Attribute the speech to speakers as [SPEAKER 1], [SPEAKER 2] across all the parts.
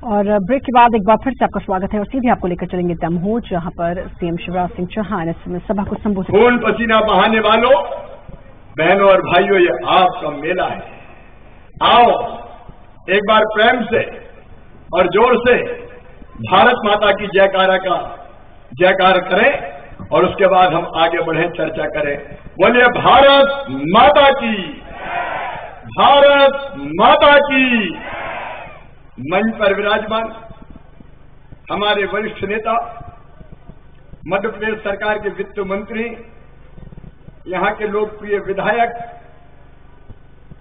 [SPEAKER 1] और ब्रेक के बाद एक बार फिर से आपका स्वागत है और सीधे आपको लेकर चलेंगे दमोह, जहां पर सीएम शिवराज सिंह चौहान इस समय सभा को संबोधित।
[SPEAKER 2] खून पसीना बहाने वालों, बहनों और भाइयों, ये आपका मेला है। आओ एक बार प्रेम से और जोर से भारत माता की जयकारा का जयकार करें और उसके बाद हम आगे बढ़े, चर्चा करें। बोलिए भारत माता की, भारत माता की। मंच पर विराजमान हमारे वरिष्ठ नेता, मध्य प्रदेश सरकार के वित्त मंत्री, यहां के लोकप्रिय विधायक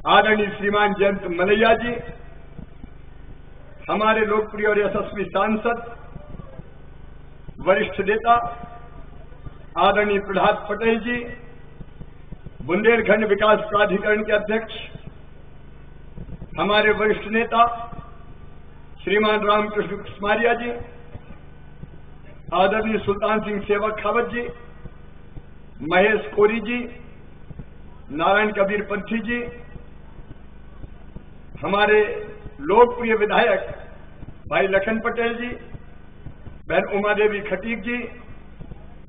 [SPEAKER 2] आदरणीय श्रीमान जयंत मलैया जी, हमारे लोकप्रिय और यशस्वी सांसद, वरिष्ठ नेता आदरणीय प्रहलाद पटेल जी, बुंदेलखंड विकास प्राधिकरण के अध्यक्ष, हमारे वरिष्ठ नेता श्रीमान रामकृष्ण कुसमारिया जी, आदरणीय सुल्तान सिंह सेवक खावत जी, महेश कोरी जी, नारायण कबीर पंथी जी, हमारे लोकप्रिय विधायक भाई लखन पटेल जी, बहन उमा देवी खटीक जी,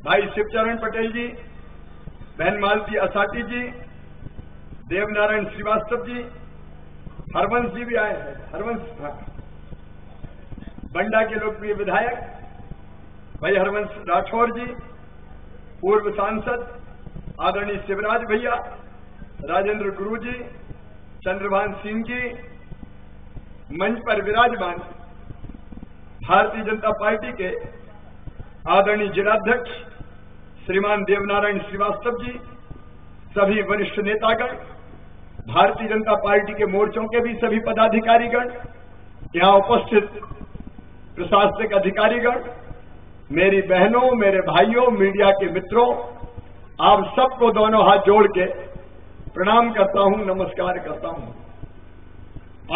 [SPEAKER 2] भाई शिवचरण पटेल जी, बहन मालती असाटी जी, देवनारायण श्रीवास्तव जी, हरवंश जी भी आए हैं, हरवंश बंडा के लोकप्रिय विधायक भाई हरवंश राठौर जी, पूर्व सांसद आदरणीय शिवराज भैया, राजेंद्र गुरु जी, चंद्रभान सिंह जी, मंच पर विराजमान भारतीय जनता पार्टी के आदरणीय जिलाध्यक्ष श्रीमान देवनारायण श्रीवास्तव जी, सभी वरिष्ठ नेतागण, भारतीय जनता पार्टी के मोर्चों के भी सभी पदाधिकारीगण, यहां उपस्थित प्रशासनिक अधिकारीगण, मेरी बहनों, मेरे भाइयों, मीडिया के मित्रों, आप सबको दोनों हाथ जोड़ के प्रणाम करता हूं, नमस्कार करता हूं।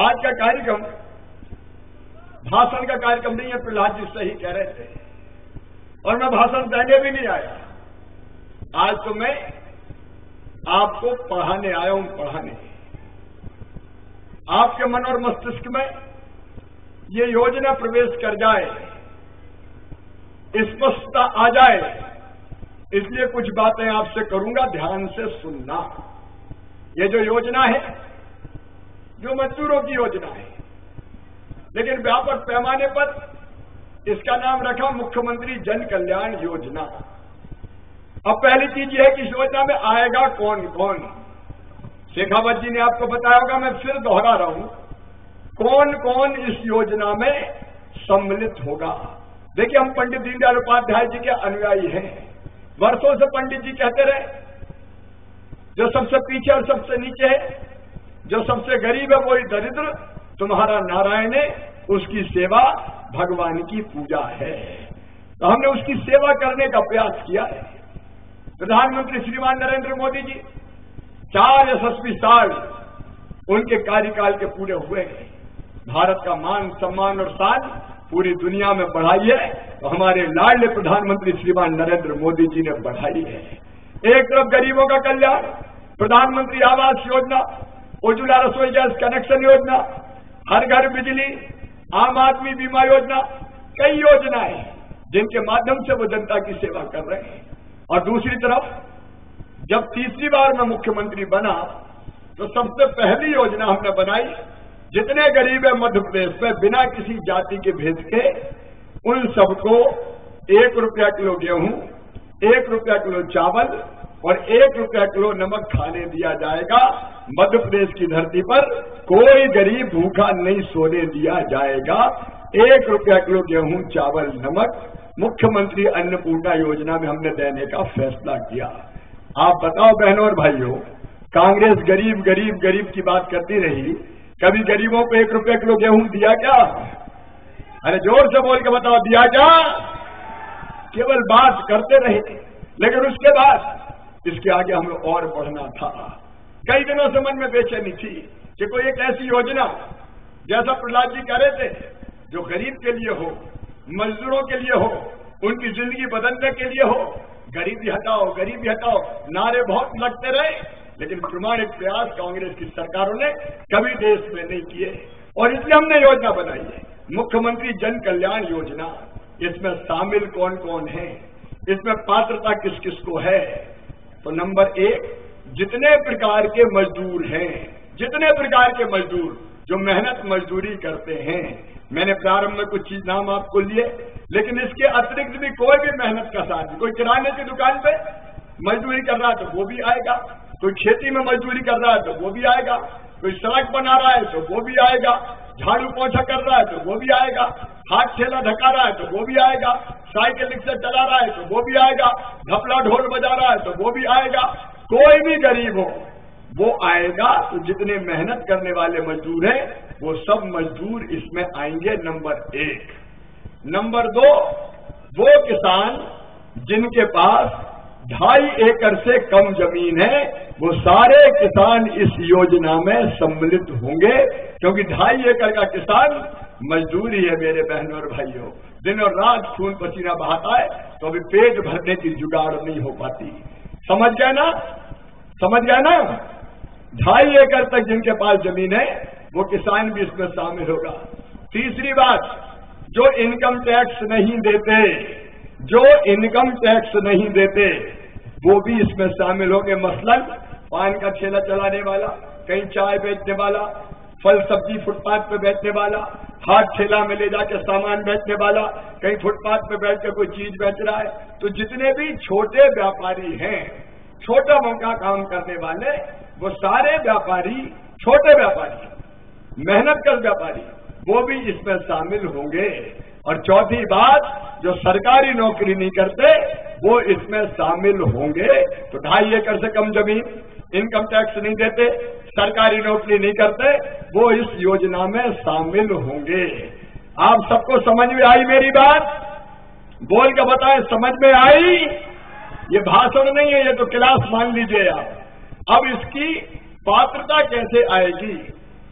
[SPEAKER 2] आज का कार्यक्रम भाषण का कार्यक्रम नहीं है, प्रहलाद जी सही कह रहे थे, और मैं भाषण देने भी नहीं आया। आज तो मैं आपको पढ़ाने आया हूं, पढ़ाने। आपके मन और मस्तिष्क में ये योजना प्रवेश कर जाए, स्पष्टता आ जाए, इसलिए कुछ बातें आपसे करूंगा, ध्यान से सुनना। ये जो योजना है, जो मजदूरों की योजना है, लेकिन व्यापक पैमाने पर इसका नाम रखा मुख्यमंत्री जन कल्याण योजना। अब पहली चीज यह है कि इस योजना में आएगा कौन कौन। शेखावत जी ने आपको बताया होगा, मैं फिर दोहरा रहा हूं, कौन कौन इस योजना में सम्मिलित होगा। देखिए, हम पंडित दीनदयाल उपाध्याय जी के अनुयायी हैं। वर्षों से पंडित जी कहते रहे, जो सबसे पीछे और सबसे नीचे है, जो सबसे गरीब है वही दरिद्र, तुम्हारा नारायण है, उसकी सेवा भगवान की पूजा है। तो हमने उसकी सेवा करने का प्रयास किया है। प्रधानमंत्री श्रीमान नरेंद्र मोदी जी 4 यशस्वी साल उनके कार्यकाल के पूरे हुए हैं। भारत का मान, सम्मान और शान पूरी दुनिया में बढ़ाई है, तो हमारे लाडले प्रधानमंत्री श्रीमान नरेंद्र मोदी जी ने बढ़ाई है। एक तरफ गरीबों का कल्याण, प्रधानमंत्री आवास योजना, उज्ज्वला रसोई गैस कनेक्शन योजना, हर घर बिजली, आम आदमी बीमा योजना, कई योजनाएं जिनके माध्यम से वो जनता की सेवा कर रहे हैं। और दूसरी तरफ जब तीसरी बार मैं मुख्यमंत्री बना तो सबसे पहली योजना हमने बनाई, जितने गरीब है मध्य प्रदेश में, बिना किसी जाति के भेद के, उन सबको 1 रुपया किलो गेहूं, 1 रुपया किलो चावल और 1 रुपया किलो नमक खाने दिया जाएगा। मध्य प्रदेश की धरती पर कोई गरीब भूखा नहीं सोने दिया जाएगा। 1 रुपया किलो गेहूं, चावल, नमक मुख्यमंत्री अन्नपूर्णा योजना में हमने देने का फैसला किया। आप बताओ बहनों और भाइयों, कांग्रेस गरीब गरीब गरीब की बात करती रही, कभी गरीबों को 1 रुपया किलो गेहूं दिया क्या? अरे जोर से बोल के बताओ, दिया क्या? केवल बात करते रहे। लेकिन उसके बाद इसके आगे हमें और बढ़ना था। कई दिनों से मन में बेचैनी थी कि कोई एक ऐसी योजना, जैसा प्रहलाद जी कह रहे थे, जो गरीब के लिए हो, मजदूरों के लिए हो, उनकी जिंदगी बदलने के लिए हो। गरीबी हटाओ, गरीबी हटाओ नारे बहुत लगते रहे, लेकिन प्रमाणिक प्रयास कांग्रेस की सरकारों ने कभी देश में नहीं किए, और इसलिए हमने योजना बनाई है। मुख्यमंत्री जन कल्याण योजना, इसमें शामिल कौन कौन है, इसमें पात्रता किस किस को है? तो नंबर 1, जितने प्रकार के मजदूर हैं, जितने प्रकार के मजदूर जो मेहनत मजदूरी करते हैं, मैंने प्रारंभ में कुछ चीज नाम आपको लिए, लेकिन इसके अतिरिक्त भी कोई भी मेहनत का साथी, कोई किराने की दुकान पे मजदूरी कर रहा है तो वो भी आएगा, कोई खेती में मजदूरी कर रहा है तो वो भी आएगा, कोई सड़क बना रहा है तो वो भी आएगा, झाड़ू पोछा कर रहा है तो वो भी आएगा, हाथ ठेला ढका रहा है तो वो भी आएगा, साइकिल रिक्शा चला रहा है तो वो भी आएगा, ढपला ढोल बजा रहा है तो वो भी आएगा। कोई भी गरीब हो वो आएगा। तो जितने मेहनत करने वाले मजदूर हैं वो सब मजदूर इसमें आएंगे, नंबर 1। नंबर 2, वो किसान जिनके पास 2.5 एकड़ से कम जमीन है, वो सारे किसान इस योजना में सम्मिलित होंगे, क्योंकि 2.5 एकड़ का किसान मजदूर ही है मेरे बहनों और भाइयों। दिन और रात खून पसीना बहाता है तो अभी पेट भरने की जुगाड़ नहीं हो पाती। समझ गए ना? समझ गए ना? 2.5 एकड़ तक जिनके पास जमीन है वो किसान भी इसमें शामिल होगा। तीसरी बात, जो इनकम टैक्स नहीं देते, जो इनकम टैक्स नहीं देते वो भी इसमें शामिल होंगे। मसलन पान का ठेला चलाने वाला, कहीं चाय बेचने वाला, फल सब्जी फुटपाथ पे बेचने वाला, हाथ ठेला में ले जाके सामान बेचने वाला, कहीं फुटपाथ पे बैठ के कोई चीज बेच रहा है, तो जितने भी छोटे व्यापारी हैं, छोटा मोटा काम करने वाले, वो सारे व्यापारी, छोटे व्यापारी, मेहनत कर व्यापारी, वो भी इसमें शामिल होंगे। और चौथी बात, जो सरकारी नौकरी नहीं करते वो इसमें शामिल होंगे। तो 2.5 एकड़ से कम जमीन, इनकम टैक्स नहीं देते, सरकारी नौकरी नहीं करते, वो इस योजना में शामिल होंगे। आप सबको समझ में आई मेरी बात? बोल के बताएं, समझ में आई? ये भाषण नहीं है, ये तो क्लास मान लीजिए आप। अब इसकी पात्रता कैसे आएगी,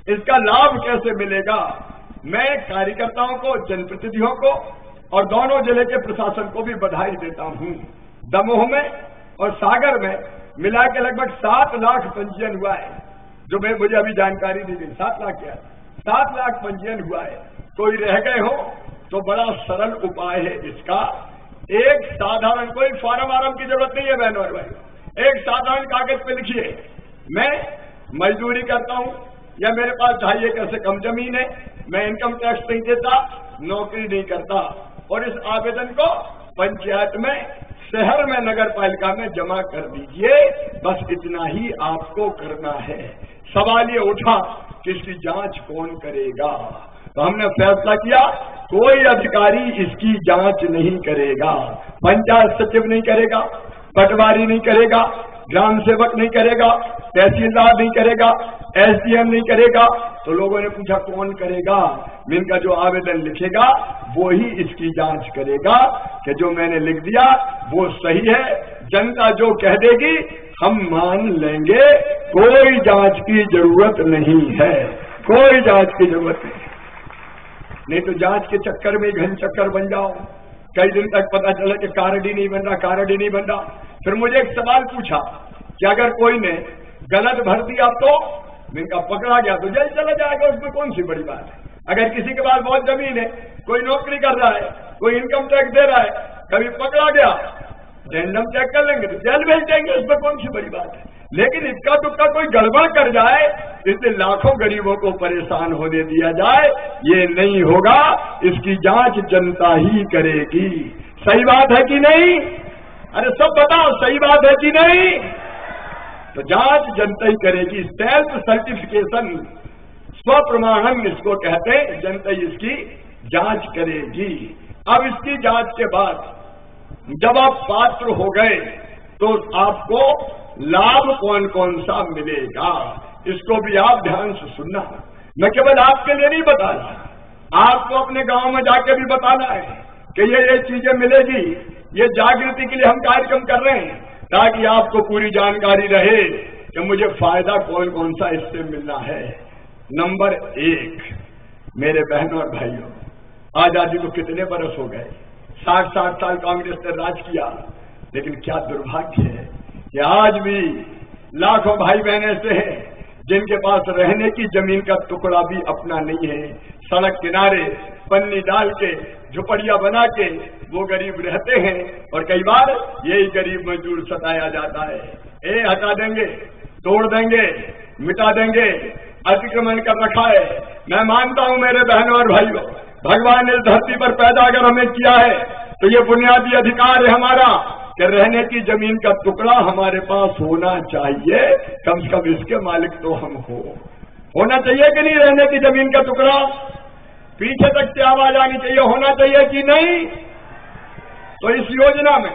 [SPEAKER 2] इसका लाभ कैसे मिलेगा, मैं कार्यकर्ताओं को, जनप्रतिनिधियों को और दोनों जिले के प्रशासन को भी बधाई देता हूं। दमोह में और सागर में मिला के लगभग 7 लाख पंजीयन हुआ है, जो मुझे अभी जानकारी दी गई। 7 लाख क्या, 7 लाख पंजीयन हुआ है। कोई रह गए हो तो बड़ा सरल उपाय है इसका। एक साधारण, कोई फॉर्म वारम की जरूरत नहीं है बहनों और भाई, एक साधारण कागज पे लिखिए, मैं मजदूरी करता हूं या मेरे पास 2.5 एकड़ से कम जमीन है, मैं इनकम टैक्स नहीं देता, नौकरी नहीं करता, और इस आवेदन को पंचायत में, शहर में, नगर पालिका में जमा कर दीजिए। बस इतना ही आपको करना है। सवाल ये उठा कि इसकी जांच कौन करेगा, तो हमने फैसला किया कोई अधिकारी इसकी जांच नहीं करेगा। पंचायत सचिव नहीं करेगा, पटवारी नहीं करेगा, ग्राम सेवक नहीं करेगा, तहसीलदार नहीं करेगा, एसडीएम नहीं करेगा। तो लोगों ने पूछा कौन करेगा? इनका जो आवेदन लिखेगा वो ही इसकी जांच करेगा कि जो मैंने लिख दिया वो सही है। जनता जो कह देगी हम मान लेंगे, कोई जांच की जरूरत नहीं है, कोई जांच की जरूरत नहीं तो जांच के चक्कर में घन चक्कर बन जाओ। कई दिन तक पता चला कि कार्ड ही नहीं बन रहा, कार्ड ही नहीं बन रहा। फिर मुझे एक सवाल पूछा कि अगर कोई ने गलत भर दिया तो इनका पकड़ा गया तो जेल चला जाएगा, उसमें कौन सी बड़ी बात है। अगर किसी के पास बहुत जमीन है, कोई नौकरी कर रहा है, कोई इनकम टैक्स दे रहा है, कभी पकड़ा गया, रैंडम चेक कर लेंगे तो जेल भेज देंगे, उसमें कौन सी बड़ी बात है। लेकिन इक्का दुक्का कोई गड़बड़ कर जाए, इसलिए लाखों गरीबों को परेशान होने दिया जाए, ये नहीं होगा। इसकी जांच जनता ही करेगी। सही बात है कि नहीं? अरे सब बताओ, सही बात है कि नहीं? तो जांच जनता ही करेगी। सेल्फ सर्टिफिकेशन, स्व प्रमाणन इसको कहते हैं, जनता ही इसकी जांच करेगी। अब इसकी जांच के बाद जब आप पात्र हो गए तो आपको लाभ कौन कौन सा मिलेगा, इसको भी आप ध्यान से सुनना। मैं केवल आपके लिए नहीं बता रहा, आपको अपने गांव में जाके भी बताना है कि ये चीजें मिलेगी। ये जागृति के लिए हम कार्यक्रम कर रहे हैं ताकि आपको पूरी जानकारी रहे कि मुझे फायदा कौन कौन सा इससे मिलना है। नंबर 1, मेरे बहनों और भाइयों, आजादी को कितने बरस हो गए, 60-60 साल कांग्रेस ने राज किया, लेकिन क्या दुर्भाग्य है कि आज भी लाखों भाई बहन ऐसे हैं जिनके पास रहने की जमीन का टुकड़ा भी अपना नहीं है। सड़क किनारे पन्नी डाल के झुपड़िया बना के वो गरीब रहते हैं, और कई बार यही गरीब मजदूर सताया जाता है। हटा देंगे, तोड़ देंगे, मिटा देंगे, अतिक्रमण कर रखा है। मैं मानता हूं मेरे बहनों और भाइयों, भगवान इस धरती पर पैदा अगर हमें किया है तो ये बुनियादी अधिकार है हमारा कि रहने की जमीन का टुकड़ा हमारे पास होना चाहिए। कम से कम इसके मालिक तो हम होना चाहिए कि नहीं? रहने की जमीन का टुकड़ा पीछे तक से आवाज आनी चाहिए, होना चाहिए कि नहीं? तो इस योजना में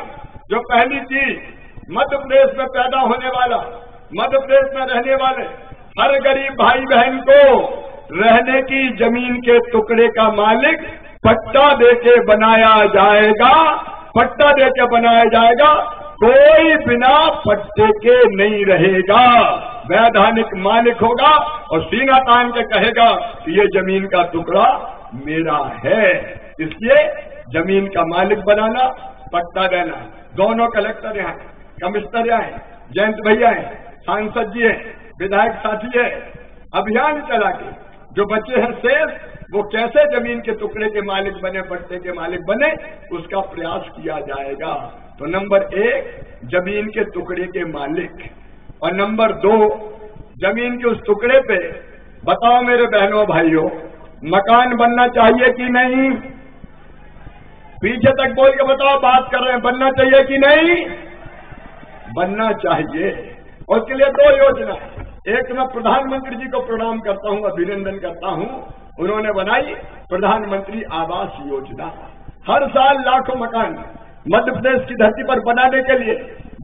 [SPEAKER 2] जो पहली चीज मध्य प्रदेश में पैदा होने वाला, मध्य प्रदेश में रहने वाले हर गरीब भाई बहन को रहने की जमीन के टुकड़े का मालिक पट्टा देके बनाया जाएगा, पट्टा देके बनाया जाएगा। कोई बिना पट्टे के नहीं रहेगा, वैधानिक मालिक होगा और सीना तान के कहेगा कि ये जमीन का टुकड़ा मेरा है। इसलिए जमीन का मालिक बनाना, पट्टा देना, दोनों कलेक्टर यहाँ हैं, कमिश्नर यहाँ हैं, जयंत भैया हैं, सांसद जी हैं, विधायक साथी है। अभियान चला के जो बच्चे हैं शेष, वो कैसे जमीन के टुकड़े के मालिक बने, पट्टे के मालिक बने, उसका प्रयास किया जाएगा। तो नंबर 1 जमीन के टुकड़े के मालिक, और नंबर 2 जमीन के उस टुकड़े पे बताओ मेरे बहनों भाइयों, मकान बनना चाहिए कि नहीं? पीछे तक बोल के बताओ, बात कर रहे हैं, बनना चाहिए कि नहीं? बनना चाहिए। और उसके लिए 2 योजना है। एक मैं प्रधानमंत्री जी को प्रणाम करता हूं, अभिनंदन करता हूं, उन्होंने बनाई प्रधानमंत्री आवास योजना। हर साल लाखों मकान मध्य प्रदेश की धरती पर बनाने के लिए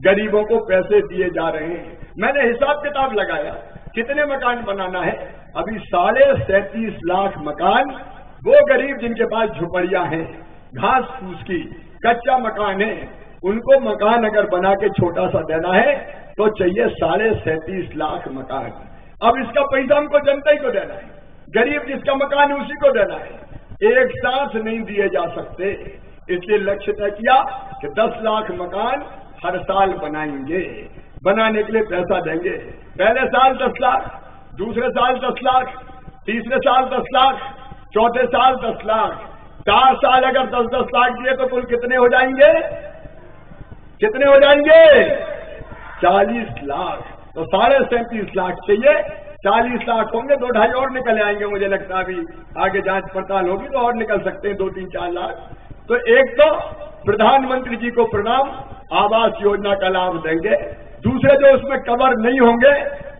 [SPEAKER 2] गरीबों को पैसे दिए जा रहे हैं। मैंने हिसाब किताब लगाया कितने मकान बनाना है। अभी 37.5 लाख मकान वो गरीब जिनके पास झुपड़ियां हैं, घास फूस की, कच्चा मकान है, उनको मकान अगर बना के छोटा सा देना है तो चाहिए 37.5 लाख मकान। अब इसका पैसा हमको जनता ही को देना है, गरीब जिसका मकान है उसी को देना है। एक साथ नहीं दिए जा सकते, इसलिए लक्ष्य तय किया कि 10 लाख मकान हर साल बनाएंगे। बनाने के लिए पैसा देंगे। पहले साल 10 लाख, दूसरे साल 10 लाख, तीसरे साल 10 लाख, चौथे साल 10 लाख, 4 साल अगर 10-10 लाख दिए तो कुल कितने हो जाएंगे? कितने हो जाएंगे? 40 लाख। तो 37.5 लाख चाहिए, 40 लाख होंगे, 2-2.5 और निकल आएंगे। मुझे लगता है अभी आगे जांच पड़ताल होगी तो और निकल सकते हैं 2-3-4 लाख। तो एक तो प्रधानमंत्री जी को प्रणाम, आवास योजना का लाभ देंगे। दूसरे जो उसमें कवर नहीं होंगे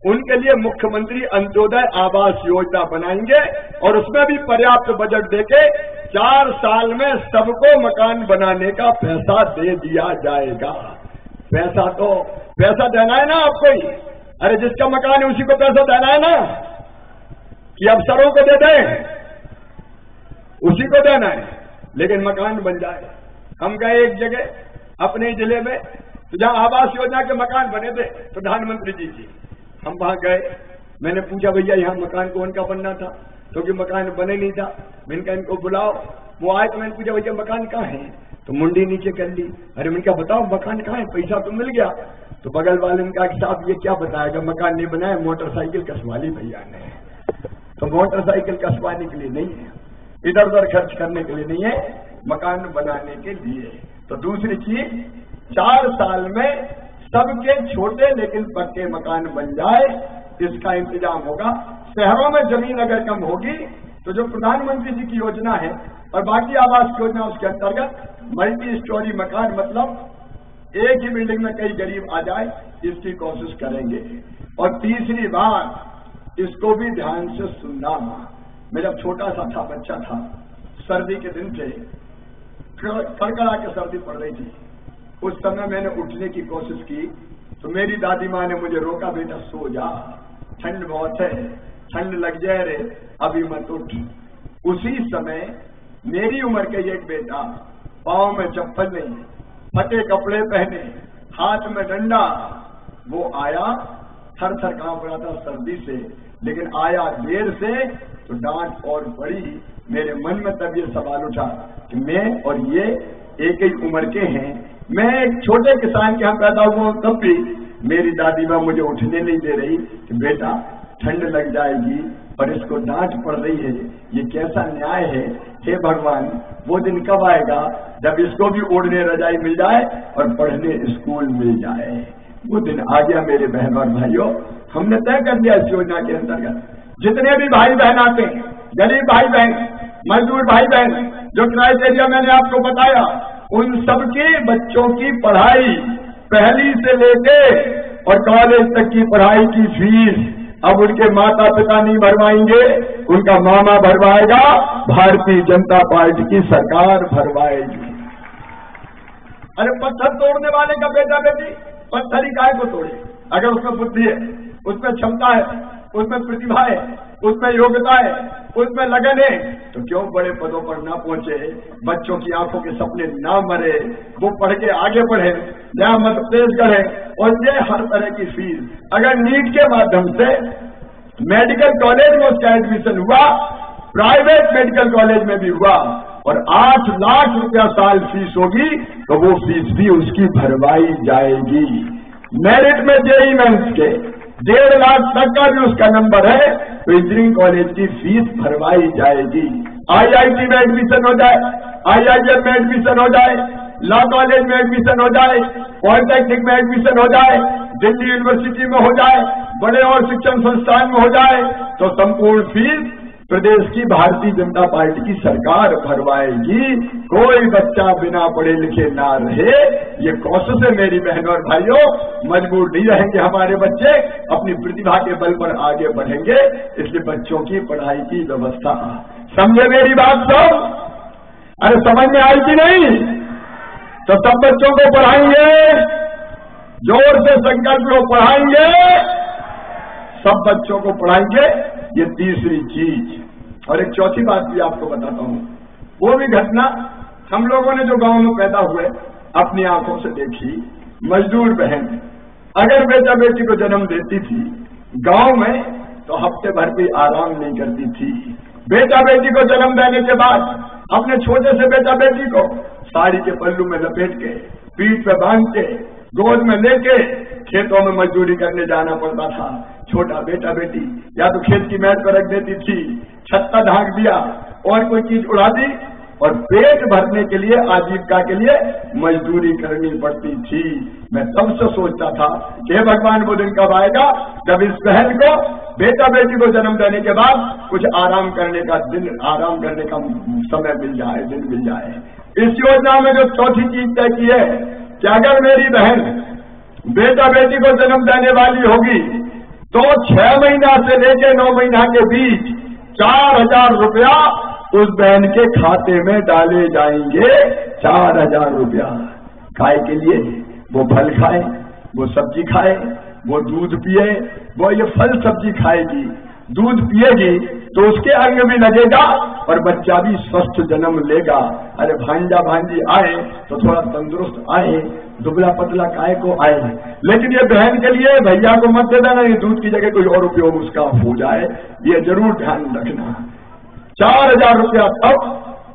[SPEAKER 2] उनके लिए मुख्यमंत्री अंत्योदय आवास योजना बनाएंगे और उसमें भी पर्याप्त बजट देके 4 साल में सबको मकान बनाने का पैसा दे दिया जाएगा। पैसा देना है ना आपको ही। अरे जिसका मकान है उसी को पैसा देना है ना, कि अफसरों को दे दें? उसी को देना है, लेकिन मकान बन जाए। हम गए एक जगह अपने जिले में, तो जहां आवास योजना के मकान बने थे प्रधानमंत्री जी की, हम वहां गए। मैंने पूछा भैया यहाँ मकान कौन का बनना था, क्योंकि मकान बने नहीं था। मैंने कहा इनको बुलाओ। वो आए तो मैंने पूछा भैया मकान कहाँ है, तो मुंडी नीचे कर ली। अरे मैंने कहा बताओ मकान कहाँ है, पैसा तो मिल गया। तो बगल वाले ने कहा कि साहब ये क्या बताएगा, मकान नहीं बनाया, मोटरसाइकिल कसवा ली भैया ने। तो मोटरसाइकिल कसवाने के लिए नहीं है, इधर उधर खर्च करने के लिए नहीं है, मकान बनाने के लिए। तो दूसरी चीज, 4 साल में सबके छोटे लेकिन पक्के मकान बन जाए, इसका इंतजाम होगा। शहरों में जमीन अगर कम होगी तो जो प्रधानमंत्री जी की योजना है और बाकी आवास योजना उसके अंतर्गत मल्टी स्टोरी मकान, मतलब एक ही बिल्डिंग में कई गरीब आ जाए, इसकी कोशिश करेंगे। और तीसरी बात, इसको भी ध्यान से सुनना। मैं जब छोटा सा था, बच्चा था, सर्दी के दिन थे, कड़कड़ा के सर्दी पड़ रही थी। उस समय मैंने उठने की कोशिश की तो मेरी दादी माँ ने मुझे रोका, बेटा सो जा, ठंड बहुत है, ठंड लग जाए रे, अभी मत उठ। उसी समय मेरी उम्र के एक बेटा, पाँव में चप्पल नहीं, फटे कपड़े पहने, हाथ में डंडा, वो आया, थर थर कांप रहा था सर्दी से, लेकिन आया देर से तो डांट और पड़ी। मेरे मन में तब ये सवाल उठा कि मैं और ये एक ही उम्र के हैं। मैं एक छोटे किसान के यहाँ पैदा हुआ हूं, तब भी मेरी दादी माँ मुझे उठने नहीं दे रही कि बेटा ठंड लग जाएगी और इसको डांट पड़ रही है। ये कैसा न्याय है हे भगवान, वो दिन कब आएगा जब इसको भी ओढ़ने रजाई मिल जाए और पढ़ने स्कूल मिल जाए। वो दिन आ गया मेरे बहन और भाइयों। हमने तय कर दिया इस योजना के अंतर्गत जितने भी भाई बहन आते हैं, गरीब भाई बहन, मजदूर भाई बहन, जो क्राइटेरिया मैंने आपको बताया, उन सबके बच्चों की पढ़ाई पहली से लेके और कॉलेज तक की पढ़ाई की फीस अब उनके माता पिता नहीं भरवाएंगे, उनका मामा भरवाएगा, भारतीय जनता पार्टी की सरकार भरवाएगी। अरे पत्थर तोड़ने वाले का बेटा बेटी पत्थर ही काहे को तोड़े? अगर उसमें बुद्धि है, उसमें क्षमता है, उसमें प्रतिभा है, उसमें योग्यता है, उसमें लगन है, तो क्यों बड़े पदों पर ना पहुंचे? बच्चों की आंखों के सपने ना मरे, वो पढ़ के आगे बढ़े, नया मत तेज करे। और ये हर तरह की फीस, अगर नीट के माध्यम से मेडिकल कॉलेज में उसका एडमिशन हुआ, प्राइवेट मेडिकल कॉलेज में भी हुआ, और 8 लाख रुपया साल फीस होगी, तो वो फीस भी उसकी भरवाई जाएगी। मेरिट में जेईई मेंस के 1.5 लाख तक का भी उसका नंबर है, तो इंजीनियरिंग कॉलेज की फीस भरवाई जाएगी। आईआईटी में एडमिशन हो जाए, आईआईएम में एडमिशन हो जाए, लॉ कॉलेज में एडमिशन हो जाए, पॉलिटेक्निक में एडमिशन हो जाए, दिल्ली यूनिवर्सिटी में हो जाए, बड़े और शिक्षण संस्थान में हो जाए, तो संपूर्ण फीस प्रदेश की भारतीय जनता पार्टी की सरकार भरवाएगी। कोई बच्चा बिना पढ़े लिखे ना रहे। ये कोशिश है मेरी बहनों और भाइयों। मजबूर नहीं रहेंगे हमारे बच्चे, अपनी प्रतिभा के बल पर आगे बढ़ेंगे। इसलिए बच्चों की पढ़ाई की व्यवस्था, समझे मेरी बात सब? अरे समझ में आई कि नहीं? तो सब बच्चों को पढ़ाएंगे, जोर से संकल्प लो, पढ़ाएंगे, सब बच्चों को पढ़ाएंगे। ये तीसरी चीज। और एक चौथी बात भी आपको बताता हूं। वो भी घटना हम लोगों ने जो गांव में पैदा हुए अपनी आंखों से देखी। मजदूर बहन अगर बेटा बेटी को जन्म देती थी गांव में, तो हफ्ते भर भी आराम नहीं करती थी। बेटा बेटी को जन्म देने के बाद अपने छोटे से बेटा बेटी को साड़ी के पल्लू में लपेट के, पीठ पे बांध के, गोद में लेके खेतों में मजदूरी करने जाना पड़ता था। छोटा बेटा बेटी या तो खेत की मैट पर रख देती थी, छत्ता ढांक दिया और कोई चीज उड़ा दी, और पेट भरने के लिए, आजीविका के लिए मजदूरी करनी पड़ती थी। मैं तब से सोचता था कि हे भगवान, वो दिन कब आएगा जब इस बहन को बेटा बेटी को जन्म देने के बाद कुछ आराम करने का दिन, आराम करने का समय मिल जाए, दिन मिल जाए। इस योजना में जो चौथी चीज तय की है कि अगर मेरी बहन बेटा बेटी को जन्म देने वाली होगी तो 6 महीना से लेकर 9 महीना के बीच 4,000 रुपया उस बहन के खाते में डाले जाएंगे। 4,000 रुपया खाए के लिए, वो फल खाए, वो सब्जी खाए, वो दूध पिए, वो ये फल सब्जी खाएगी, दूध पिएगी तो उसके अंग भी लगेगा और बच्चा भी स्वस्थ जन्म लेगा। अरे भांजा भांजी आए तो थोड़ा तंदुरुस्त आए, दुबला पतला काय को आए, लेकिन ये बहन के लिए भैया को मत दे देना, ये दूध की जगह कोई और उपयोग उसका हो जाए, ये जरूर ध्यान रखना। 4,000 रुपया तब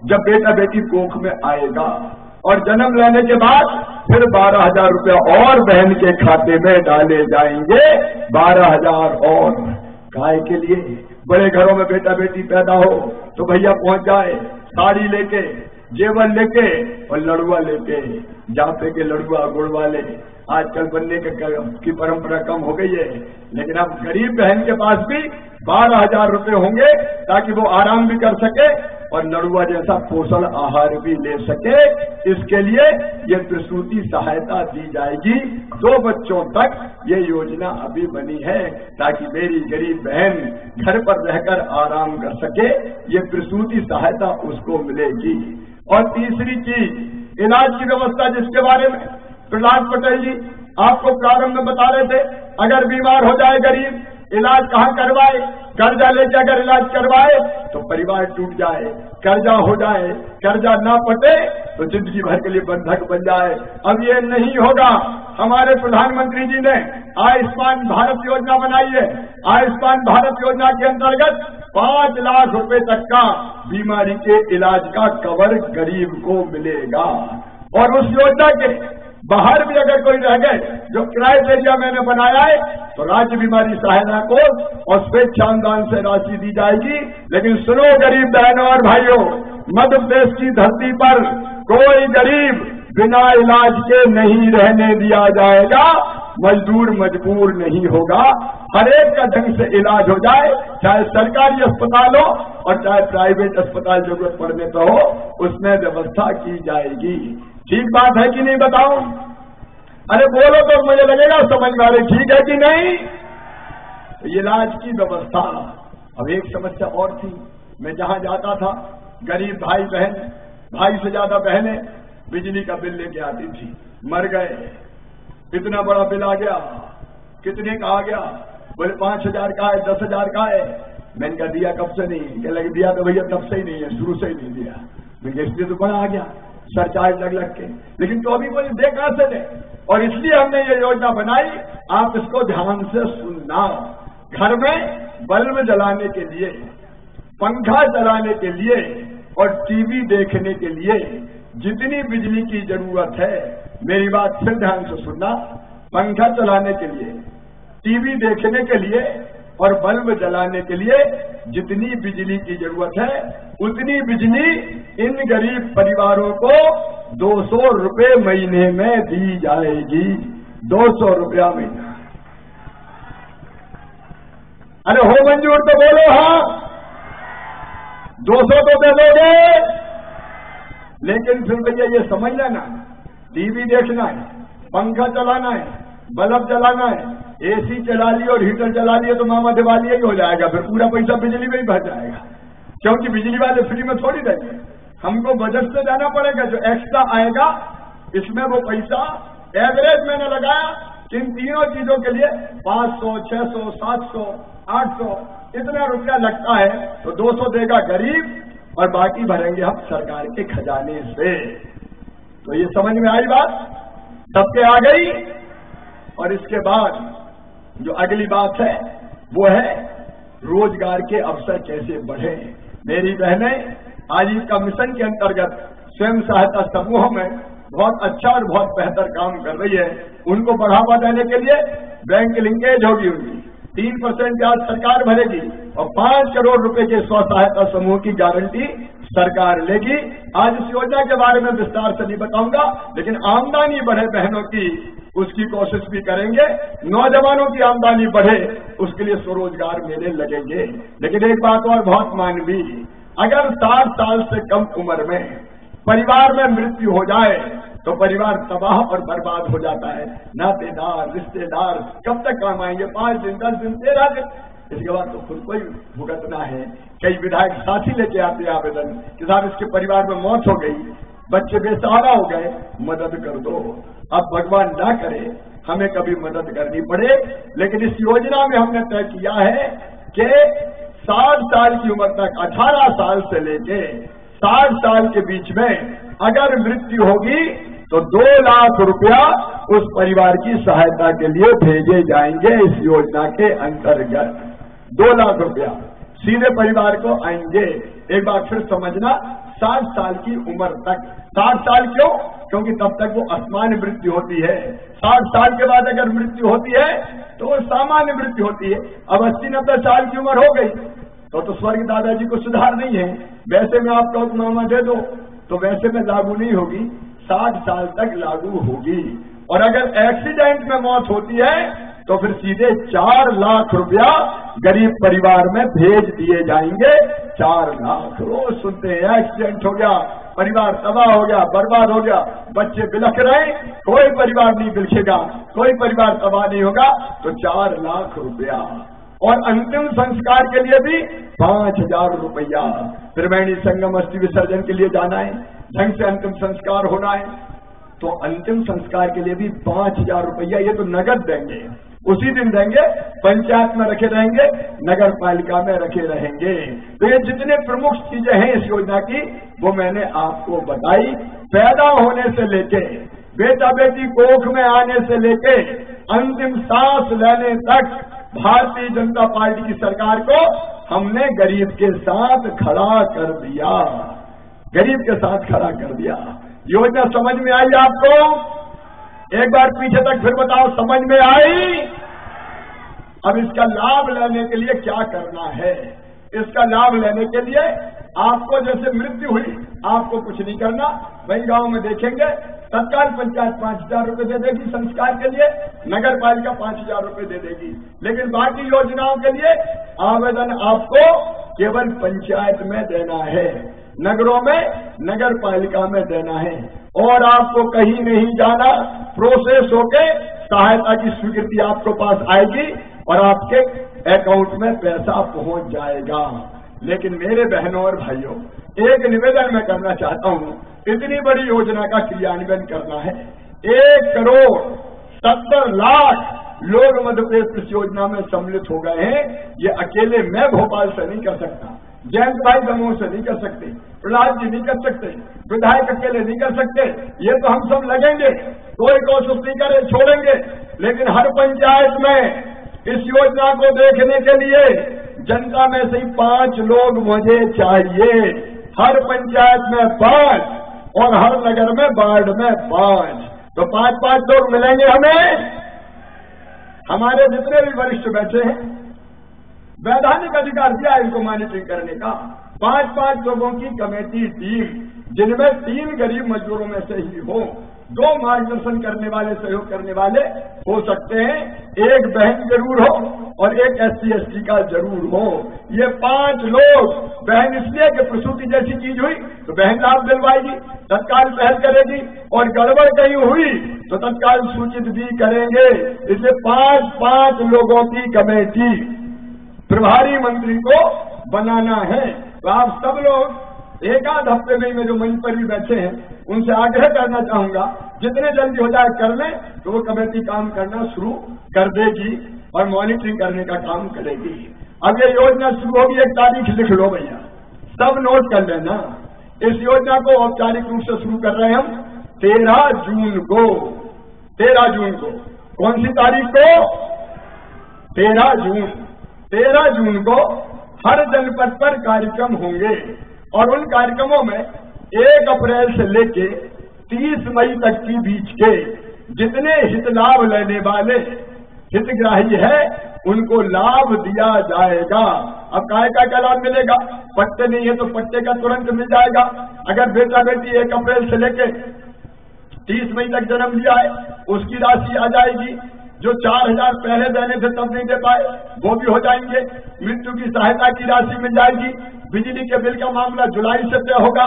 [SPEAKER 2] जब बेटा बेटी कोख में आएगा, और जन्म लेने के बाद फिर 12,000 रुपया और बहन के खाते में डाले जाएंगे। 12,000 और गाय के लिए। बड़े घरों में बेटा बेटी पैदा हो तो भैया पहुंच जाए साड़ी लेके, जेवर लेके और लड़ुआ लेके, जापे के लड़ुआ गुड़ वाले। आजकल बनने की परंपरा कम हो गई है, लेकिन अब गरीब बहन के पास भी 12,000 रुपये होंगे ताकि वो आराम भी कर सके और लड़ुआ जैसा पोषण आहार भी ले सके। इसके लिए ये प्रसूति सहायता दी जाएगी। 2 बच्चों तक ये योजना अभी बनी है ताकि मेरी गरीब बहन घर पर रहकर आराम कर सके, ये प्रसूति सहायता उसको मिलेगी। और तीसरी चीज, इलाज की व्यवस्था, जिसके बारे में प्रहलाद पटेल जी आपको प्रारंभ में बता रहे थे। अगर बीमार हो जाए गरीब, इलाज कहाँ करवाए? कर्जा लेके अगर इलाज करवाए तो परिवार टूट जाए, कर्जा हो जाए, कर्जा ना पटे तो जिंदगी भर के लिए बंधक बन जाए। अब ये नहीं होगा। हमारे प्रधानमंत्री जी ने आयुष्मान भारत योजना बनाई है। आयुष्मान भारत योजना के अंतर्गत 5 लाख रुपए तक का बीमारी के इलाज का कवर गरीब को मिलेगा। और उस योजना के बाहर भी अगर कोई रह गए, जो क्राइटेरिया मैंने बनाया है, तो राज्य बीमारी सहायता कोष और स्वेच्छानुदान से राशि दी जाएगी। लेकिन सुनो गरीब बहनों और भाइयों, मध्य प्रदेश की धरती पर कोई गरीब बिना इलाज के नहीं रहने दिया जाएगा, मजदूर मजबूर नहीं होगा। हर एक का ढंग से इलाज हो जाए, चाहे सरकारी अस्पताल हो और चाहे प्राइवेट अस्पताल जरूरत पड़ने तो हो, उसमें व्यवस्था की जाएगी। ठीक बात है कि नहीं बताओ? अरे बोलो तो मुझे लगेगा समझ में आ रही, ठीक है कि नहीं? इलाज की व्यवस्था। अब एक समस्या और थी, मैं जहां जाता था गरीब भाई बहन, भाई से ज्यादा बहनें बिजली का बिल लेके आती थी, मर गए, इतना बड़ा बिल आ गया, कितने का आ गया? बोले 5,000 का है, 10,000 का है। मैंने कहा दिया कब से नहीं? कह लगे दिया तो भैया तब से ही नहीं है, शुरू से ही नहीं दिया। मैंने इसलिए तो बड़ा आ गया सरचार्ज लग के, लेकिन तो अभी बोले दे कहां से दे? और इसलिए हमने ये योजना बनाई, आप इसको ध्यान से सुनना। घर में बल्ब जलाने के लिए, पंखा चलाने के लिए और टीवी देखने के लिए जितनी बिजली की जरूरत है, मेरी बात फिर ध्यान से सुनना, पंखा चलाने के लिए, टीवी देखने के लिए और बल्ब जलाने के लिए जितनी बिजली की जरूरत है, उतनी बिजली इन गरीब परिवारों को 200 रुपये महीने में दी जाएगी। 200 रुपया महीना। अरे हो मंजूर तो बोलो हाँ, 200 तो दे दोगे। लेकिन फिर भैया ये समझ लेना, टीवी देखना है, पंखा चलाना है, बल्ब जलाना है, एसी चला लिए और हीटर चला लिए तो मामा दिवाली ही हो जाएगा, फिर पूरा पैसा बिजली में ही बच जाएगा। क्योंकि बिजली वाले फ्री में थोड़ी देंगे, हमको बजट से जाना पड़ेगा। जो एक्स्ट्रा आएगा इसमें वो पैसा एवरेज मैंने लगाया, इन तीनों चीजों के लिए 500, 600, 700, 800 इतना रुपया लगता है, तो 200 देगा गरीब और बाकी भरेंगे हम सरकार के खजाने से। तो ये समझ में आई बात? सबके आ गई? और इसके बाद जो अगली बात है वो है रोजगार के अवसर कैसे बढ़े। मेरी बहनें आजीविका मिशन के अंतर्गत स्वयं सहायता समूह में बहुत अच्छा और बहुत बेहतर काम कर रही है। उनको बढ़ावा देने के लिए बैंक लिंकेज होगी, उनकी 3% ब्याज सरकार भरेगी और 5 करोड़ रुपए के स्व सहायता समूह की गारंटी सरकार लेगी। आज इस योजना के बारे में विस्तार से नहीं बताऊंगा, लेकिन आमदनी बढ़े बहनों की, उसकी कोशिश भी करेंगे। नौजवानों की आमदनी बढ़े, उसके लिए स्वरोजगार मेले लगेंगे। लेकिन एक बात और बहुत मानवीय, अगर 60 साल से कम उम्र में परिवार में मृत्यु हो जाए तो परिवार तबाह और बर्बाद हो जाता है। नातेदार रिश्तेदार कब तक काम आएंगे? 5 दिन, 10 दिन, 13 दिन, इसके बाद तो खुद को ही भुगतना है। कई विधायक साथी लेके आते हैं आवेदन कि साहब इसके परिवार में मौत हो गई, बच्चे बेसहारा हो गए, मदद कर दो। अब भगवान ना करे हमें कभी मदद करनी पड़े, लेकिन इस योजना में हमने तय किया है कि 60 साल की उम्र तक, 18 साल से लेके 60 साल के बीच में अगर मृत्यु होगी तो 2 लाख रुपया उस परिवार की सहायता के लिए भेजे जाएंगे। इस योजना के अंतर्गत 2 लाख रुपया सीधे परिवार को आएंगे। एक बार फिर समझना, 60 साल की उम्र तक। 60 साल क्यों? क्योंकि तब तक वो असामान्य मृत्यु होती है। 60 साल के बाद अगर मृत्यु होती है तो वो सामान्य मृत्यु होती है। अब 80-90 साल की उम्र हो गई तो स्वर्ग दादाजी को सुधार नहीं है। वैसे में आप कहो मामा दे दो तो वैसे में लागू नहीं होगी, 60 साल तक लागू होगी। और अगर एक्सीडेंट में मौत होती है तो फिर सीधे 4 लाख रुपया गरीब परिवार में भेज दिए जाएंगे। 4 लाख। रोज सुनते हैं एक्सीडेंट हो गया, परिवार तबाह हो गया, बर्बाद हो गया, बच्चे बिलख रहे, कोई परिवार नहीं बिलखेगा, कोई परिवार तबाह नहीं होगा। तो 4 लाख रुपया। और अंतिम संस्कार के लिए भी 5,000 रुपया। त्रिवेणी संगम अस्थि विसर्जन के लिए जाना है, ढंग से अंतिम संस्कार होना है, तो अंतिम संस्कार के लिए भी 5,000 रुपया। ये तो नगद देंगे, उसी दिन देंगे, पंचायत में रखे रहेंगे, नगर पालिका में रखे रहेंगे। तो ये जितने प्रमुख चीजें हैं इस योजना की वो मैंने आपको बताई। पैदा होने से लेके, बेटा बेटी कोख में आने से लेके अंतिम सांस लेने तक भारतीय जनता पार्टी की सरकार को हमने गरीब के साथ खड़ा कर दिया। गरीब के साथ खड़ा कर दिया। योजना समझ में आई आपको? एक बार पीछे तक फिर बताओ, समझ में आई? अब इसका लाभ लेने के लिए क्या करना है? इसका लाभ लेने के लिए आपको जैसे मृत्यु हुई, आपको कुछ नहीं करना। वही गांव में देखेंगे तत्काल पंचायत 5,000 रुपए दे देगी संस्कार के लिए, नगर पालिका 5,000 रुपए दे देगी। लेकिन बाकी योजनाओं के लिए आवेदन आपको केवल पंचायत में देना है, नगरों में, नगर पालिका में देना है, और आपको कहीं नहीं जाना। प्रोसेस होके सहायता की स्वीकृति आपको पास आएगी और आपके अकाउंट में पैसा पहुंच जाएगा। लेकिन मेरे बहनों और भाइयों, एक निवेदन मैं करना चाहता हूं, इतनी बड़ी योजना का क्रियान्वयन करना है। 1,70,00,000 लोग मध्य प्रदेश इस योजना में सम्मिलित हो गए हैं। ये अकेले मैं भोपाल से नहीं कर सकता, जयंत भाई दमोह से नहीं कर सकते, प्रहलाद जी नहीं कर सकते, विधायक अकेले नहीं कर सकते। ये तो हम सब लगेंगे, कोई कोशिश नहीं करे छोड़ेंगे। लेकिन हर पंचायत में इस योजना को देखने के लिए जनता में से 5 लोग मुझे चाहिए। हर पंचायत में 5 और हर नगर में वार्ड में 5, तो 5-5 लोग मिलेंगे हमें। हमारे जितने भी वरिष्ठ बैठे हैं, वैधानिक अधिकार दिया इनको मॉनिटरिंग करने का। 5-5 लोगों की कमेटी टीम, जिनमें 3 गरीब मजदूरों में से ही हो, 2 मार्गदर्शन करने वाले, सहयोग करने वाले हो सकते हैं, 1 बहन जरूर हो और 1 SC/ST का जरूर हो। ये 5 लोग, बहन इसलिए कि प्रसूति जैसी चीज हुई तो बहन लाभ दिलवाएगी, तत्काल पहल करेगी, और गड़बड़ कहीं हुई तो तत्काल सूचित भी करेंगे। इसलिए 5-5 लोगों की कमेटी प्रभारी मंत्री को बनाना है। तो आप सब लोग एक आध हफ्ते में जो मंच पर भी बैठे हैं, उनसे आग्रह करना चाहूंगा, जितने जल्दी हो जाए कर लें, तो वो कमेटी काम करना शुरू कर देगी और मॉनिटरिंग करने का काम करेगी। अब ये योजना शुरू होगी, एक तारीख लिख लो भैया, सब नोट कर लेना। इस योजना को औपचारिक रूप से शुरू कर रहे हैं हम 13 जून को। 13 जून को, कौन सी तारीख को? 13 जून। 13 जून को हर जनपद पर कार्यक्रम होंगे, और उन कार्यक्रमों में 1 अप्रैल से लेके 30 मई तक के बीच के जितने हित लाभ लेने वाले हितग्राही है, उनको लाभ दिया जाएगा। अब काय का क्या लाभ मिलेगा? पट्टे नहीं है तो पट्टे का तुरंत मिल जाएगा। अगर बेटा बेटी 1 अप्रैल से लेके 30 मई तक जन्म लिया है, उसकी राशि आ जाएगी। जो 4,000 पहले देने थे तब नहीं दे पाए, वो भी हो जाएंगे। मृत्यु की सहायता की राशि मिल जाएगी। बिजली के बिल का मामला जुलाई से तय होगा,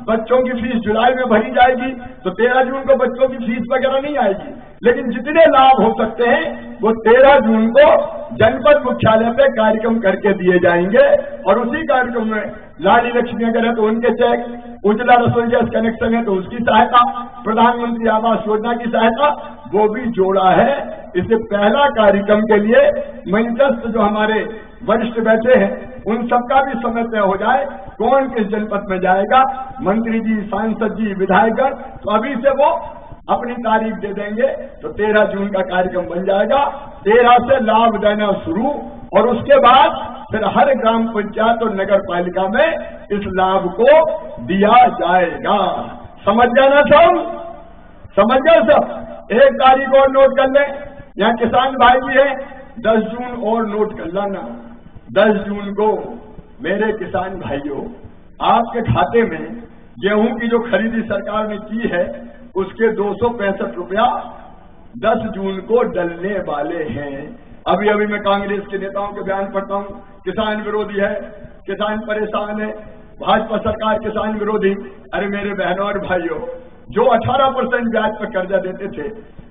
[SPEAKER 2] बच्चों की फीस जुलाई में भरी जाएगी। तो 13 जून को बच्चों की फीस वगैरह नहीं आएगी, लेकिन जितने लाभ हो सकते हैं वो 13 जून को जनपद मुख्यालय पे कार्यक्रम करके दिए जाएंगे। और उसी कार्यक्रम में लाड़ी लक्ष्मी अगर है तो उनके चेक, उज्ज्वला रसोई गैस कनेक्शन है तो उसकी सहायता, प्रधानमंत्री आवास योजना की सहायता, वो भी जोड़ा है। इससे पहला कार्यक्रम के लिए मंचस्थ जो हमारे वरिष्ठ बैठे हैं, उन सबका भी समय तय हो जाए, कौन किस जनपद में जाएगा, मंत्री जी, सांसद जी, विधायकगण, तो अभी से वो अपनी तारीख दे देंगे। तो 13 जून का कार्यक्रम बन जाएगा। 13 से लाभ देना शुरू, और उसके बाद फिर हर ग्राम पंचायत और नगर पालिका में इस लाभ को दिया जाएगा। समझ जाना सब, समझ गए सब। 1 तारीख और नोट कर लें, यहाँ किसान भाई भी हैं, 10 जून और नोट कर लाना। 10 जून को मेरे किसान भाइयों, आपके खाते में गेहूं की जो खरीदी सरकार ने की है, उसके 265 रुपया 10 जून को डलने वाले हैं। अभी अभी मैं कांग्रेस के नेताओं के बयान पढ़ता हूं, किसान विरोधी है, किसान परेशान है, भाजपा सरकार किसान विरोधी। अरे मेरे बहनों और भाइयों, जो 18% ब्याज पर कर्जा देते थे,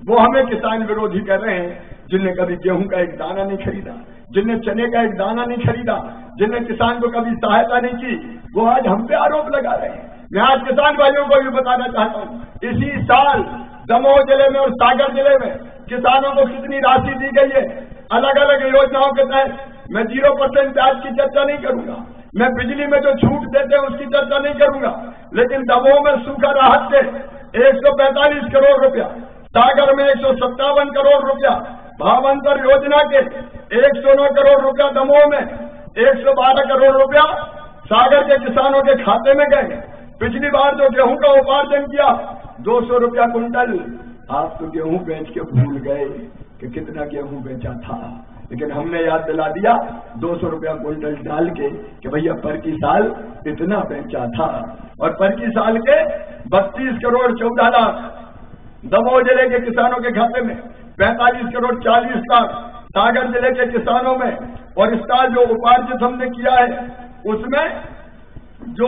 [SPEAKER 2] वो हमें किसान विरोधी कर रहे हैं, जिनने कभी गेहूं का एक दाना नहीं खरीदा, जिनने चने का एक दाना नहीं खरीदा, जिनने किसान को कभी सहायता नहीं की, वो आज हम पे आरोप लगा रहे हैं। मैं आज किसान भाइयों को भी बताना चाहता हूं, इसी साल दमोह जिले में और सागर जिले में किसानों को कितनी राशि दी गई है अलग अलग योजनाओं के तहत। मैं 0% ब्याज की चर्चा नहीं करूंगा, मैं बिजली में जो छूट देते हैं उसकी चर्चा नहीं करूंगा, लेकिन दमोह में सूखा राहत से 145 करोड़ रुपया, सागर में 157 करोड़ रुपया, भावांतर योजना के 109 करोड़ रुपया दमोह में, 112 करोड़ रुपया सागर के किसानों के खाते में गए। पिछली बार जो गेहूं का उपार्जन किया 200 रुपया कुंटल, आप तो गेहूं बेच के भूल गए कि कितना गेहूं बेचा था। लेकिन हमने याद दिला दिया 200 रुपया क्विंटल डाल के कि भैया पर की साल इतना बेचा था, और पर की साल के 32 करोड़ 14 लाख दमोह जिले के किसानों के खाते में, 45 करोड़ 40 लाख सागर जिले के किसानों में, और इसका जो उपार्जित हमने किया है उसमें जो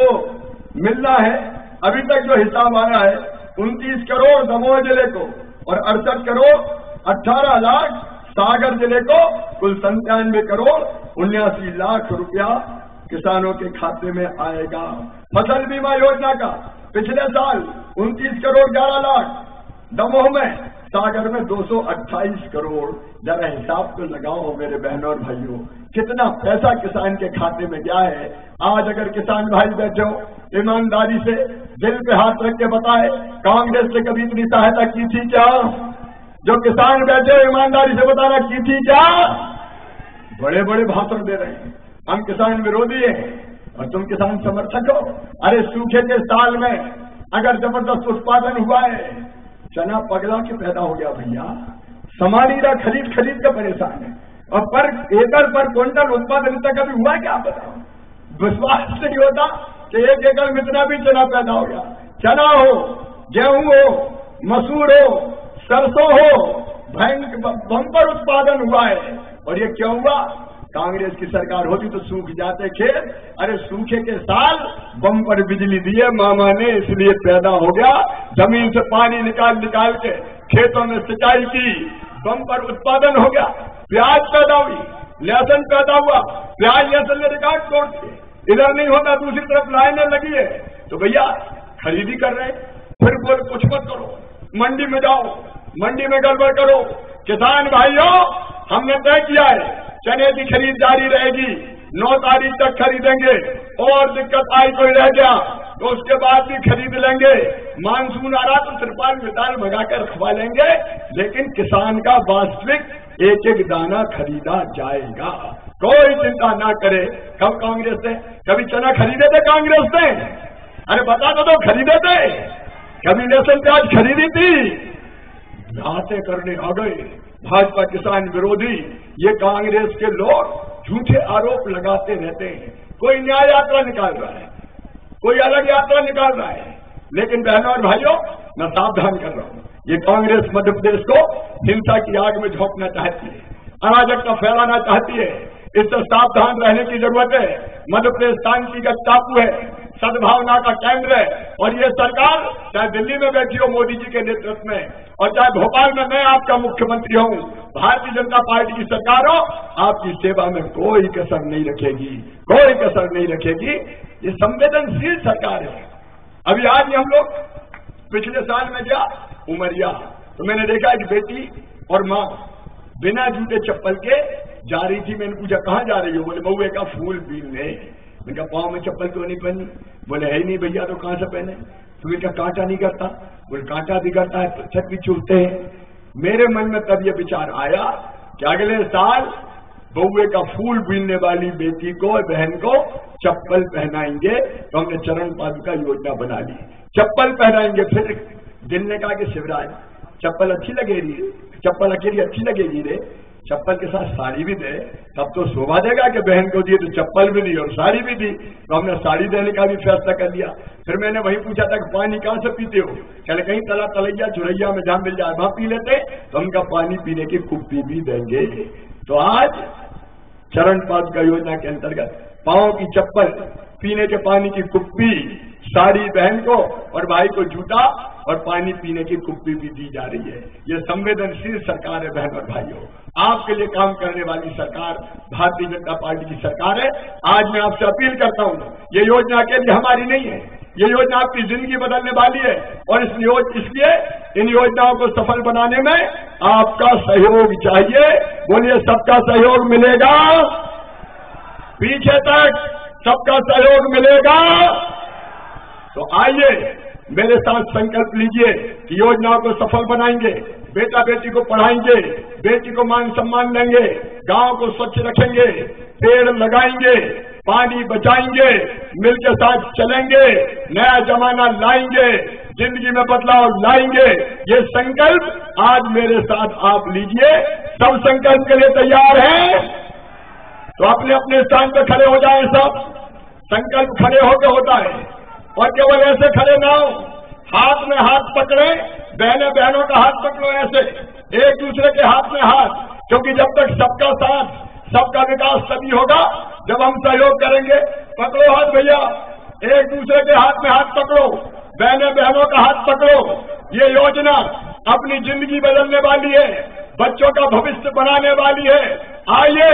[SPEAKER 2] मिलना है अभी तक जो हिसाब आ रहा है 29 करोड़ दमोह जिले को और 68 करोड़ 18 लाख सागर जिले को, कुल 97 करोड़ 79 लाख रुपया किसानों के खाते में आएगा। फसल बीमा योजना का पिछले साल 29 करोड़ 11 लाख दमोह में, सागर में 228 करोड़। जरा हिसाब तो लगाओ मेरे बहनों और भाइयों, कितना पैसा किसान के खाते में गया है। आज अगर किसान भाई बैठे हो ईमानदारी से दिल पे हाथ रख के बताए, कांग्रेस ने कभी इतनी सहायता की थी क्या? जो किसान बैठे हो ईमानदारी से बताना, की थी क्या? बड़े बड़े भाषण दे रहे हैं हम किसान विरोधी हैं और तुम किसान समर्थक हो। अरे सूखे के साल में अगर जबरदस्त उत्पादन हुआ है, चना पगला के पैदा हो गया भैया, समानीरा खरीद खरीद के परेशान है, और पर एकड़ पर क्विंटल उत्पादन तक कभी हुआ क्या बताओ? विश्वास नहीं होता कि 1 एकड़ में इतना भी चना पैदा हो गया। चना हो, गेहूं हो, मसूर हो, सरसों हो, बम्पर उत्पादन हुआ है। और ये क्यों हुआ? कांग्रेस की सरकार होती तो सूख जाते खेत। अरे सूखे के साल बम्पर बिजली दिए मामा ने, इसलिए पैदा हो गया। जमीन से पानी निकाल निकाल के खेतों में सिंचाई की, बम्पर उत्पादन हो गया। प्याज पैदा हुई, लहसुन पैदा हुआ, प्याज लहसुन ने रिकॉर्ड तोड़ दिए। इधर नहीं होता, दूसरी तरफ लाइनें लगी है, तो भैया खरीदी कर रहे हैं। फिर बोल कुछ मत करो, मंडी में जाओ, मंडी में गड़बड़ करो। किसान भाइयों, हमने तय किया है चने की खरीद जारी रहेगी, 9 तारीख तक खरीदेंगे, और दिक्कत आई कोई रह गया तो उसके बाद भी खरीद लेंगे। मानसून आ रहा तो तिरपाल मिताल भगाकर खवा लेंगे, लेकिन किसान का वास्तविक एक एक दाना खरीदा जाएगा। कोई चिंता ना करे। कब कांग्रेस ने कभी चना खरीदे थे? कांग्रेस ने अरे बता दो खरीदे थे? कभी लहसुन प्याज खरीदी थी? बातें करने आ गए भाजपा किसान विरोधी। ये कांग्रेस के लोग झूठे आरोप लगाते रहते हैं। कोई न्याय यात्रा निकाल रहा है, कोई अलग यात्रा निकाल रहा है, लेकिन बहनों और भाइयों मैं सावधान कर रहा हूं, ये कांग्रेस मध्य प्रदेश को हिंसा की आग में झोंकना चाहती है, अराजकता फैलाना चाहती है। इससे सावधान रहने की जरूरत है। मध्य प्रदेश शांति का टापू है, सद्भावना का केंद्र है, और ये सरकार चाहे दिल्ली में बैठी हो मोदी जी के नेतृत्व में, और चाहे भोपाल में मैं आपका मुख्यमंत्री हूं, भारतीय जनता पार्टी की सरकार हो, आपकी सेवा में कोई कसर नहीं रखेगी, कोई कसर नहीं रखेगी। ये संवेदनशील सरकार है। अभी आज ही हम लोग पिछले साल में गया उमरिया, तो मैंने देखा एक बेटी और माँ बिना जूते चप्पल के जा रही थी। मैंने पूछा कहाँ जा रही हो? बोले महुए का फूल बीनने। मैंने कहा पाँव में चप्पल क्यों नहीं पहनी? बोले है ही नहीं भैया, तो कहाँ से पहने? फूल का कांटा नहीं करता? बोले कांटा भी करता है, पत्थर भी चुभते हैं। मेरे मन में तब ये विचार आया कि अगले साल बहुए का फूल बीनने वाली बेटी को, बहन को चप्पल पहनाएंगे। तो हमने चरण पादुका योजना बना ली, चप्पल पहनाएंगे। फिर दिल ने कहा कि शिवराज चप्पल अच्छी लगेगी, चप्पल अकेली अच्छी लगेगी रे, चप्पल के साथ साड़ी भी दे, तब तो शोभा देगा कि बहन को दिए तो चप्पल भी दी और साड़ी भी दी। तो हमने साड़ी देने का भी फैसला कर लिया। फिर मैंने वही पूछा था कि पानी कहाँ से पीते हो? चले कहीं तला तलैया चुरैया में जहां मिल जाए वहां पी लेते, तो उनका पानी पीने की कुप्पी भी देंगे। तो आज चरण पादुका योजना के अंतर्गत पांव की चप्पल, पीने के पानी की कुप्पी, साड़ी बहन को और भाई को जूता और पानी पीने की कुप्पी भी दी जा रही है। ये संवेदनशील सरकार है बहन और भाइयों, आपके लिए काम करने वाली सरकार भारतीय जनता पार्टी की सरकार है। आज मैं आपसे अपील करता हूं, ये योजना अकेली हमारी नहीं है, ये योजना आपकी जिंदगी बदलने वाली है, और इसलिए इन योजनाओं को सफल बनाने में आपका सहयोग चाहिए। बोलिए सबका सहयोग मिलेगा, पीछे तक सबका सहयोग मिलेगा। तो आइए मेरे साथ संकल्प लीजिए कि योजनाओं को सफल बनाएंगे, बेटा बेटी को पढ़ाएंगे, बेटी को मान सम्मान देंगे, गांव को स्वच्छ रखेंगे, पेड़ लगाएंगे, पानी बचाएंगे, मिलकर साथ चलेंगे, नया जमाना लाएंगे, जिंदगी में बदलाव लाएंगे। ये संकल्प आज मेरे साथ आप लीजिए। सब संकल्प के लिए तैयार हैं? तो अपने अपने स्थान पर खड़े हो जाएं सब। संकल्प खड़े होकर होता है, और केवल ऐसे खड़े ना हो, हाथ में हाथ पकड़े, बहनें बहनों का हाथ पकड़ो ऐसे, एक दूसरे के हाथ में हाथ, क्योंकि जब तक सबका साथ, सबका विकास तभी होगा जब हम सहयोग करेंगे। पकड़ो हाथ भैया, एक दूसरे के हाथ में हाथ पकड़ो, बहनें बहनों का हाथ पकड़ो। ये योजना अपनी जिंदगी बदलने वाली है, बच्चों का भविष्य बनाने वाली है। आइए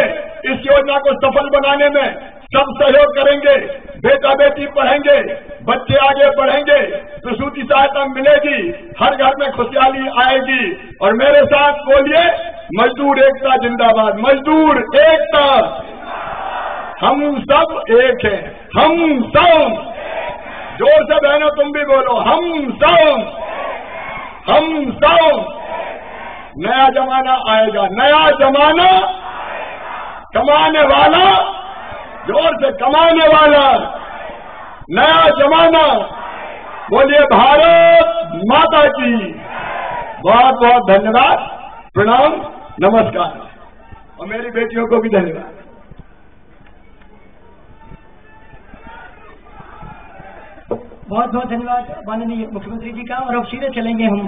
[SPEAKER 2] इस योजना को सफल बनाने में सब सहयोग करेंगे। बेटा बेटी पढ़ेंगे, बच्चे आगे बढ़ेंगे, प्रसूति सहायता मिलेगी, हर घर में खुशहाली आएगी। और मेरे साथ बोलिए, मजदूर एकता जिंदाबाद, मजदूर एकता। हम सब एक हैं, हम सब। जोर से बहनों तुम भी बोलो, हम सब, हम सब। नया जमाना आएगा, नया जमाना, कमाने वाला, जोर से कमाने वाला, नया जमाना। बोलिए भारत माता की। बहुत बहुत धन्यवाद, प्रणाम, नमस्कार, और मेरी बेटियों को भी धन्यवाद।
[SPEAKER 3] बहुत बहुत धन्यवाद माननीय मुख्यमंत्री जी का। और अब सीधे चलेंगे हम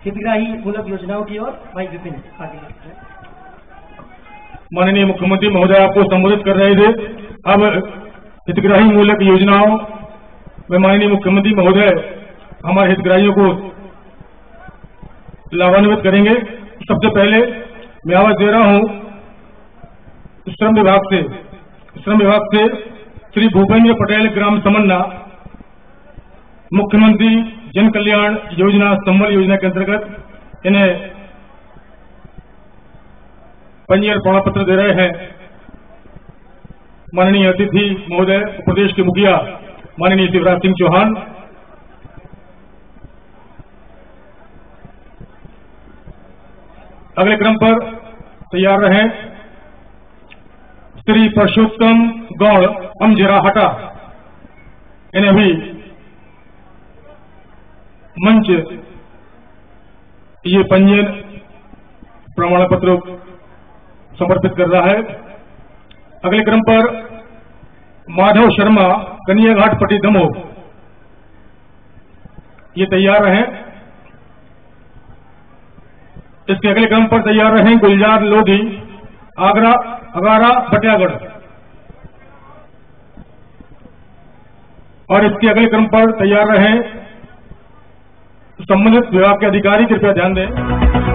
[SPEAKER 3] हितग्राही मूलक योजनाओं की ओर। भाई विपिन आगे।
[SPEAKER 4] माननीय मुख्यमंत्री महोदय आपको संबोधित कर रहे थे। अब हितग्राही मूलक योजनाओं में माननीय मुख्यमंत्री महोदय हमारे हितग्राहियों को लाभान्वित करेंगे। सबसे पहले मैं आवाज दे रहा हूं श्रम विभाग से श्री भूपेंद्र पटेल ग्राम समन्ना, मुख्यमंत्री जन कल्याण योजना संबल योजना के अंतर्गत इन्हें पंजीयन प्रमाण पत्र दे रहे हैं। माननीय अतिथि महोदय, प्रदेश के मुखिया माननीय शिवराज सिंह चौहान, अगले क्रम पर तैयार रहें श्री परशोत्तम गौड़ अमजराहटा, इन्हें भी मंच ये पंजीयन प्रमाण पत्र समर्पित कर रहा है। अगले क्रम पर माधव शर्मा कन्याघाट पट्टी दमोह, ये तैयार रहें। इसके अगले क्रम पर तैयार रहें गुलजार लोधी अगारा बटियागढ़, और इसके अगले क्रम पर तैयार रहें संबंधित विभाग के अधिकारी। कृपया ध्यान दें।